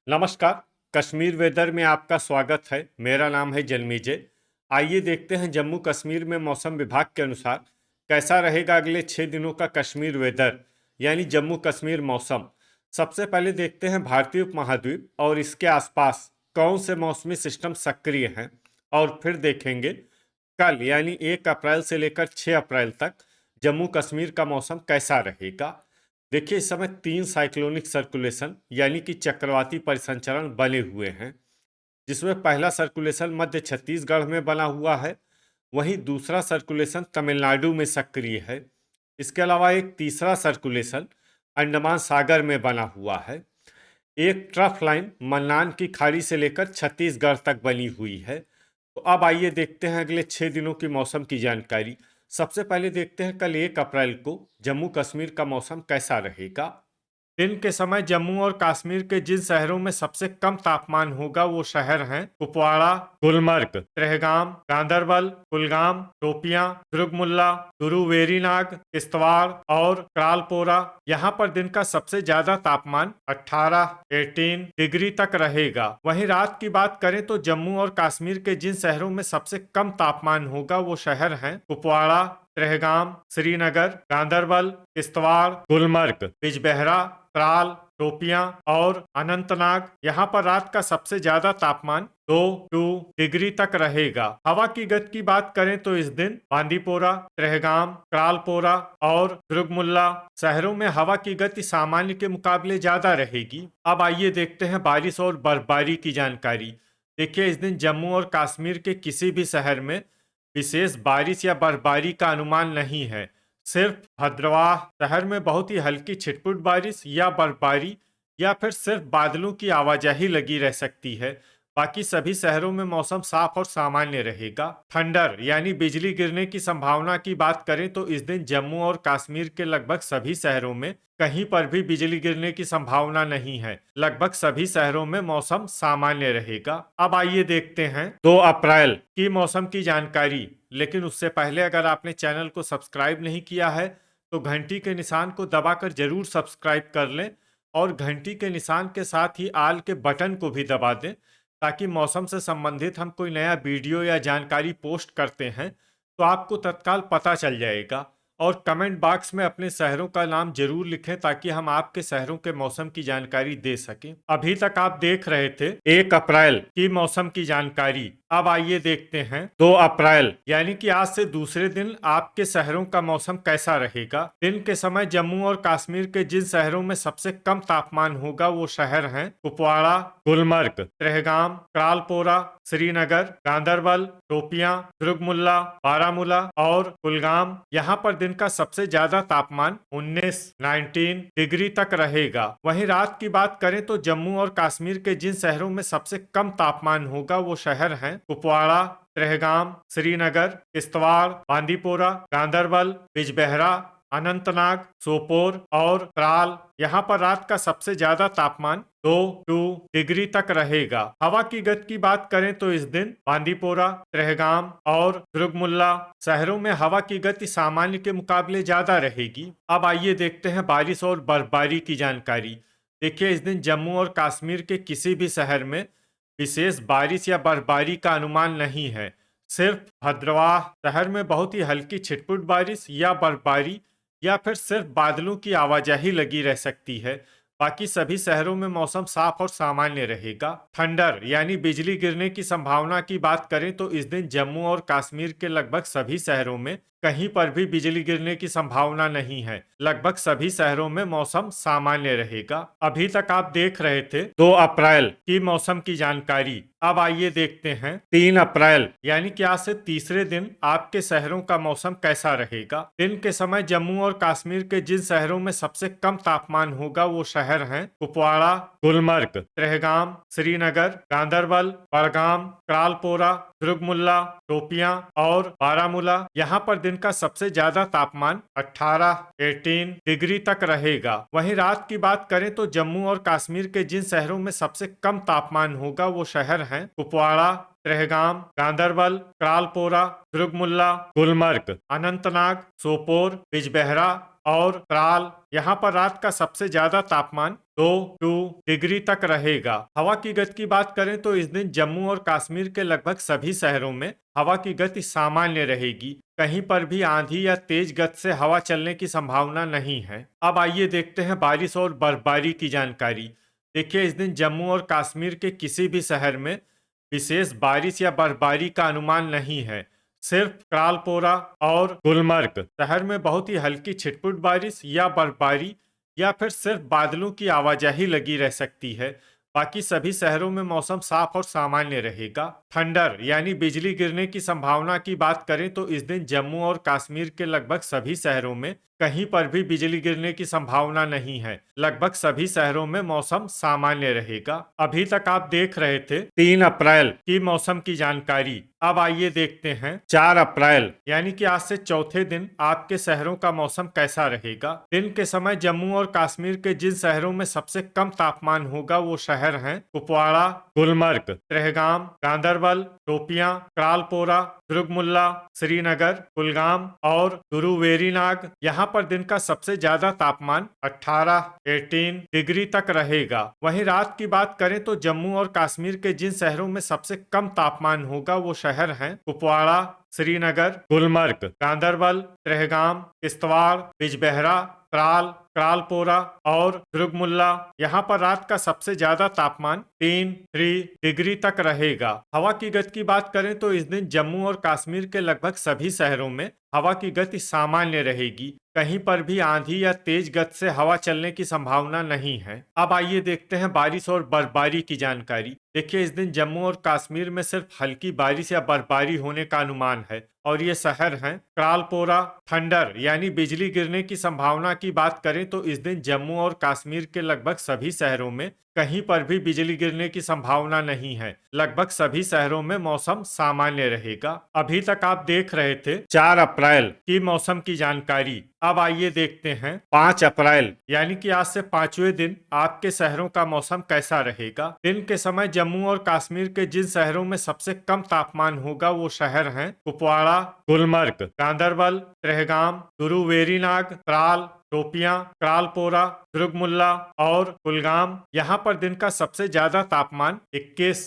नमस्कार। कश्मीर वेदर में आपका स्वागत है। मेरा नाम है जन्मेजय। आइए देखते हैं जम्मू कश्मीर में मौसम विभाग के अनुसार कैसा रहेगा अगले 6 दिनों का कश्मीर वेदर यानी जम्मू कश्मीर मौसम। सबसे पहले देखते हैं भारतीय उपमहाद्वीप और इसके आसपास कौन से मौसमी सिस्टम सक्रिय हैं, और फिर देखेंगे कल यानी 1 अप्रैल से लेकर 6 अप्रैल तक जम्मू कश्मीर का मौसम कैसा रहेगा। देखिए, इस समय 3 साइक्लोनिक सर्कुलेशन यानी कि चक्रवाती परिसंचरण बने हुए हैं, जिसमें पहला सर्कुलेशन मध्य छत्तीसगढ़ में बना हुआ है, वहीं दूसरा सर्कुलेशन तमिलनाडु में सक्रिय है। इसके अलावा एक तीसरा सर्कुलेशन अंडमान सागर में बना हुआ है। एक ट्रफ लाइन मन्नान की खाड़ी से लेकर छत्तीसगढ़ तक बनी हुई है। तो अब आइए देखते हैं अगले 6 दिनों की मौसम की जानकारी। सबसे पहले देखते हैं कल 1 अप्रैल को जम्मू कश्मीर का मौसम कैसा रहेगा। दिन के समय जम्मू और कश्मीर के जिन शहरों में सबसे कम तापमान होगा वो शहर हैं कुपवाड़ा, गुलमर्ग, त्रेहगाम, गांदरबल, कुलगाम, शोपियां, दुर्गमुल्ला, वेरीनाग, किश्तवाड़ और क्रालपोरा। यहाँ पर दिन का सबसे ज्यादा तापमान 18 डिग्री तक रहेगा। वहीं रात की बात करें तो जम्मू और कश्मीर के जिन शहरों में सबसे कम तापमान होगा वो शहर हैं कुपवाड़ा, त्रेहगाम, श्रीनगर, गांदरबल, किश्तवाड़, गुलमर्ग, बिजबेहरा, त्राल, शोपियां और अनंतनाग। यहाँ पर रात का सबसे ज्यादा तापमान 2 डिग्री तक रहेगा। हवा की गति की बात करें तो इस दिन बांदीपोरा, त्रेहगाम, क्रालपोरा और दुर्गमुल्ला शहरों में हवा की गति सामान्य के मुकाबले ज्यादा रहेगी। अब आइए देखते हैं बारिश और बर्फबारी की जानकारी। देखिए, इस दिन जम्मू और कश्मीर के किसी भी शहर में विशेष बारिश या बर्फबारी का अनुमान नहीं है। सिर्फ भद्रवाह शहर में बहुत ही हल्की छिटपुट बारिश या बर्फबारी या फिर सिर्फ बादलों की आवाजाही लगी रह सकती है। बाकी सभी शहरों में मौसम साफ और सामान्य रहेगा। थंडर यानी बिजली गिरने की संभावना की बात करें तो इस दिन जम्मू और कश्मीर के लगभग सभी शहरों में कहीं पर भी बिजली गिरने की संभावना नहीं है। लगभग सभी शहरों में मौसम सामान्य रहेगा। अब आइए देखते हैं 2 अप्रैल की मौसम की जानकारी। लेकिन उससे पहले अगर आपने चैनल को सब्सक्राइब नहीं किया है तो घंटी के निशान को दबाकर जरूर सब्सक्राइब कर लें और घंटी के निशान के साथ ही आल के बटन को भी दबा दें, ताकि मौसम से संबंधित हम कोई नया वीडियो या जानकारी पोस्ट करते हैं तो आपको तत्काल पता चल जाएगा। और कमेंट बॉक्स में अपने शहरों का नाम जरूर लिखें ताकि हम आपके शहरों के मौसम की जानकारी दे सकें। अभी तक आप देख रहे थे 1 अप्रैल की मौसम की जानकारी। अब आइए देखते हैं 2 अप्रैल यानी कि आज से दूसरे दिन आपके शहरों का मौसम कैसा रहेगा। दिन के समय जम्मू और कश्मीर के जिन शहरों में सबसे कम तापमान होगा वो शहर हैं कुपवाड़ा, गुलमर्ग, त्रेहगाम, क्रालपोरा, श्रीनगर, गांदरबल, शोपियां, दुर्गमुल्ला, बारामूला और कुलगाम। यहाँ पर दिन का सबसे ज्यादा तापमान 19 डिग्री तक रहेगा। वहीं रात की बात करें तो जम्मू और कश्मीर के जिन शहरों में सबसे कम तापमान होगा वो शहर हैं कुपवाड़ा, त्रेहगाम, श्रीनगर, किश्तवाड़, बांदीपोरा, गांदरबल, बिजबेहरा, अनंतनाग, सोपोर और त्राल। यहाँ पर रात का सबसे ज्यादा तापमान 2 डिग्री तक रहेगा। हवा की गति की बात करें तो इस दिन बांदीपोरा, त्रेहगाम और दुर्गमुल्ला शहरों में हवा की गति सामान्य के मुकाबले ज्यादा रहेगी। अब आइए देखते हैं बारिश और बर्फबारी की जानकारी। देखिए, इस दिन जम्मू और कश्मीर के किसी भी शहर में विशेष बारिश या बर्फबारी का अनुमान नहीं है। सिर्फ भद्रवाह शहर में बहुत ही हल्की छिटपुट बारिश या बर्फबारी या फिर सिर्फ बादलों की आवाजाही लगी रह सकती है। बाकी सभी शहरों में मौसम साफ और सामान्य रहेगा। थंडर यानी बिजली गिरने की संभावना की बात करें तो इस दिन जम्मू और कश्मीर के लगभग सभी शहरों में कहीं पर भी बिजली गिरने की संभावना नहीं है। लगभग सभी शहरों में मौसम सामान्य रहेगा। अभी तक आप देख रहे थे 2 अप्रैल की मौसम की जानकारी। अब आइए देखते हैं 3 अप्रैल यानी कि आज से तीसरे दिन आपके शहरों का मौसम कैसा रहेगा। दिन के समय जम्मू और कश्मीर के जिन शहरों में सबसे कम तापमान होगा वो शहर हैं कुपवाड़ा, गुलमर्ग, त्रेहगाम, श्रीनगर, गांदरबल, बड़गाम, क्रालपोरा, दुर्गमुल्ला, शोपियां और बारामूला। यहाँ पर दिन का सबसे ज्यादा तापमान 18 डिग्री तक रहेगा। वहीं रात की बात करें तो जम्मू और कश्मीर के जिन शहरों में सबसे कम तापमान होगा वो शहर हैं कुपवाड़ा, त्रेहगाम, गांदरबल, क्रालपोरा, दुर्गमुल्ला, गुलमर्ग, अनंतनाग, सोपोर, बिजबेहरा और त्राल यहाँ पर रात का सबसे ज्यादा तापमान 2 डिग्री तक रहेगा। हवा की गति की बात करें तो इस दिन जम्मू और कश्मीर के लगभग सभी शहरों में हवा की गति सामान्य रहेगी। कहीं पर भी आंधी या तेज गति से हवा चलने की संभावना नहीं है। अब आइए देखते हैं बारिश और बर्फबारी की जानकारी। देखिए, इस दिन जम्मू और कश्मीर के किसी भी शहर में विशेष बारिश या बर्फबारी का अनुमान नहीं है। सिर्फ कालपोरा और गुलमर्ग शहर में बहुत ही हल्की छिटपुट बारिश या बर्फबारी या फिर सिर्फ बादलों की आवाजाही लगी रह सकती है। बाकी सभी शहरों में मौसम साफ और सामान्य रहेगा। थंडर यानी बिजली गिरने की संभावना की बात करें तो इस दिन जम्मू और कश्मीर के लगभग सभी शहरों में कहीं पर भी बिजली गिरने की संभावना नहीं है। लगभग सभी शहरों में मौसम सामान्य रहेगा। अभी तक आप देख रहे थे 3 अप्रैल की मौसम की जानकारी। अब आइए देखते हैं 4 अप्रैल यानी कि आज से चौथे दिन आपके शहरों का मौसम कैसा रहेगा। दिन के समय जम्मू और कश्मीर के जिन शहरों में सबसे कम तापमान होगा वो शहर हैं कुपवाड़ा, गुलमर्ग, त्रेहगाम, गांदरबल, शोपियां, क्रालपोरा, दुर्गमुल्ला, श्रीनगर, कुलगाम और गुरुवेरीनाग। यहाँ पर दिन का सबसे ज्यादा तापमान 18 डिग्री तक रहेगा। वहीं रात की बात करें तो जम्मू और कश्मीर के जिन शहरों में सबसे कम तापमान होगा वो शहर हैं कुपवाड़ा, श्रीनगर, गुलमर्ग, गांदरबल, त्रेहगाम, किश्तवाड़, बिजबेहरा, त्राल, क्रालपोरा और दुर्गमुल्ला। यहाँ पर रात का सबसे ज्यादा तापमान 3 डिग्री तक रहेगा। हवा की गति की बात करें तो इस दिन जम्मू और कश्मीर के लगभग सभी शहरों में हवा की गति सामान्य रहेगी। कहीं पर भी आंधी या तेज गति से हवा चलने की संभावना नहीं है। अब आइए देखते हैं बारिश और बर्फबारी की जानकारी। देखिए, इस दिन जम्मू और कश्मीर में सिर्फ हल्की बारिश या बर्फबारी होने का अनुमान है और ये शहर हैं क्रालपोरा। थंडर यानी बिजली गिरने की संभावना की बात करें तो इस दिन जम्मू और कश्मीर के लगभग सभी शहरों में कहीं पर भी बिजली गिरने की संभावना नहीं है। लगभग सभी शहरों में मौसम सामान्य रहेगा। अभी तक आप देख रहे थे 4 अप्रैल की मौसम की जानकारी। अब आइए देखते हैं 5 अप्रैल यानी कि आज से 5वें दिन आपके शहरों का मौसम कैसा रहेगा। दिन के समय जम्मू और कश्मीर के जिन शहरों में सबसे कम तापमान होगा वो शहर हैं कुपवाड़ा, गुलमर्ग, गांदरबल, त्रेहगाम, गुरुवेरीनाग, त्राल, शोपियां, क्रालपोरा, दुर्गमुल्ला और कुलगाम। यहाँ पर दिन का सबसे ज्यादा तापमान 21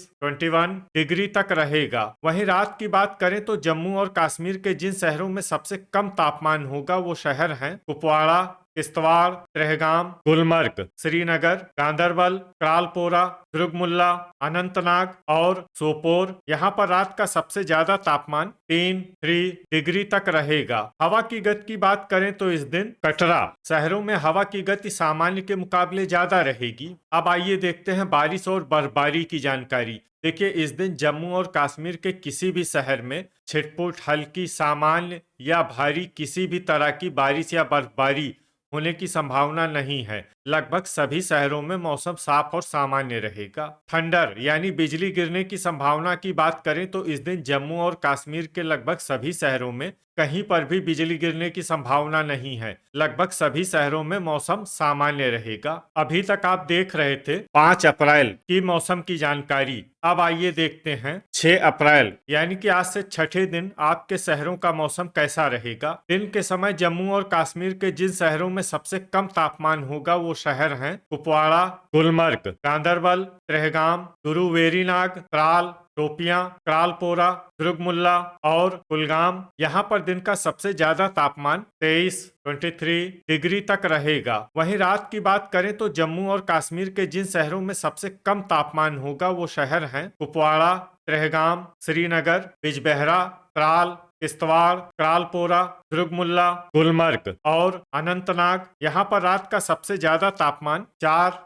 डिग्री तक रहेगा। वहीं रात की बात करें तो जम्मू और कश्मीर के जिन शहरों में सबसे कम तापमान होगा वो शहर हैं कुपवाड़ा, किश्तवाड़, त्रेहगाम, गुलमर्ग, श्रीनगर, गांदरबल, क्रालपोरा, दुर्गमुल्ला, अनंतनाग और सोपोर। यहाँ पर रात का सबसे ज्यादा तापमान 3 डिग्री तक रहेगा। हवा की गति की बात करें तो इस दिन कटरा शहरों में हवा की गति सामान्य के मुकाबले ज्यादा रहेगी। अब आइए देखते हैं बारिश और बर्फबारी की जानकारी। देखिए, इस दिन जम्मू और कश्मीर के किसी भी शहर में छिटपुट, हल्की, सामान्य या भारी किसी भी तरह की बारिश या बर्फबारी होने की संभावना नहीं है। लगभग सभी शहरों में मौसम साफ और सामान्य रहेगा। थंडर यानी बिजली गिरने की संभावना की बात करें तो इस दिन जम्मू और कश्मीर के लगभग सभी शहरों में कहीं पर भी बिजली गिरने की संभावना नहीं है। लगभग सभी शहरों में मौसम सामान्य रहेगा। अभी तक आप देख रहे थे 5 अप्रैल की मौसम की जानकारी। अब आइए देखते हैं 6 अप्रैल यानी कि आज से छठे दिन आपके शहरों का मौसम कैसा रहेगा। दिन के समय जम्मू और कश्मीर के जिन शहरों में सबसे कम तापमान होगा वो शहर हैं कुपवाड़ा, गुलमर्ग, गांदरबल, त्रेहगाम, गुरुवेरीनाग, त्राल, शोपियां, क्रालपोरा, दुर्गमुल्ला और कुलगाम। यहाँ पर दिन का सबसे ज्यादा तापमान 23 डिग्री तक रहेगा। वहीं रात की बात करें तो जम्मू और कश्मीर के जिन शहरों में सबसे कम तापमान होगा वो शहर हैं कुपवाड़ा, त्रेहगाम, श्रीनगर, बिजबेहरा, त्राल, किश्तवाड़, क्रालपोरा, दुर्गमुल्ला, गुलमर्ग और अनंतनाग। यहाँ पर रात का सबसे ज्यादा तापमान 4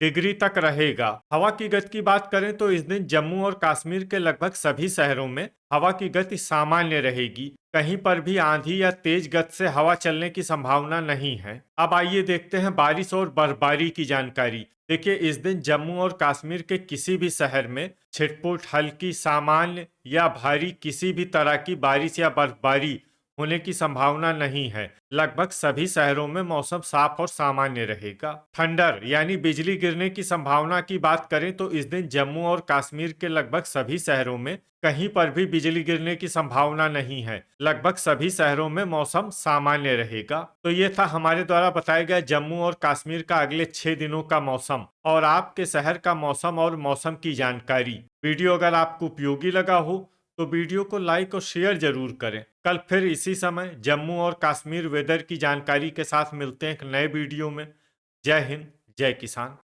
डिग्री तक रहेगा। हवा की गति की बात करें तो इस दिन जम्मू और कश्मीर के लगभग सभी शहरों में हवा की गति सामान्य रहेगी। कहीं पर भी आंधी या तेज गति से हवा चलने की संभावना नहीं है। अब आइए देखते हैं बारिश और बर्फबारी की जानकारी। देखिए, इस दिन जम्मू और कश्मीर के किसी भी शहर में छिटपुट, हल्की, सामान्य या भारी किसी भी तरह की बारिश या बर्फबारी होने की संभावना नहीं है। लगभग सभी शहरों में मौसम साफ और सामान्य रहेगा। थंडर यानी बिजली गिरने की संभावना की बात करें तो इस दिन जम्मू और कश्मीर के लगभग सभी शहरों में कहीं पर भी बिजली गिरने की संभावना नहीं है। लगभग सभी शहरों में मौसम सामान्य रहेगा। तो ये था हमारे द्वारा बताया गया जम्मू और कश्मीर का अगले 6 दिनों का मौसम और आपके शहर का मौसम और मौसम की जानकारी। वीडियो अगर आपको उपयोगी लगा हो तो वीडियो को लाइक और शेयर जरूर करें। कल फिर इसी समय जम्मू और कश्मीर वेदर की जानकारी के साथ मिलते हैं एक नए वीडियो में। जय हिंद, जय किसान।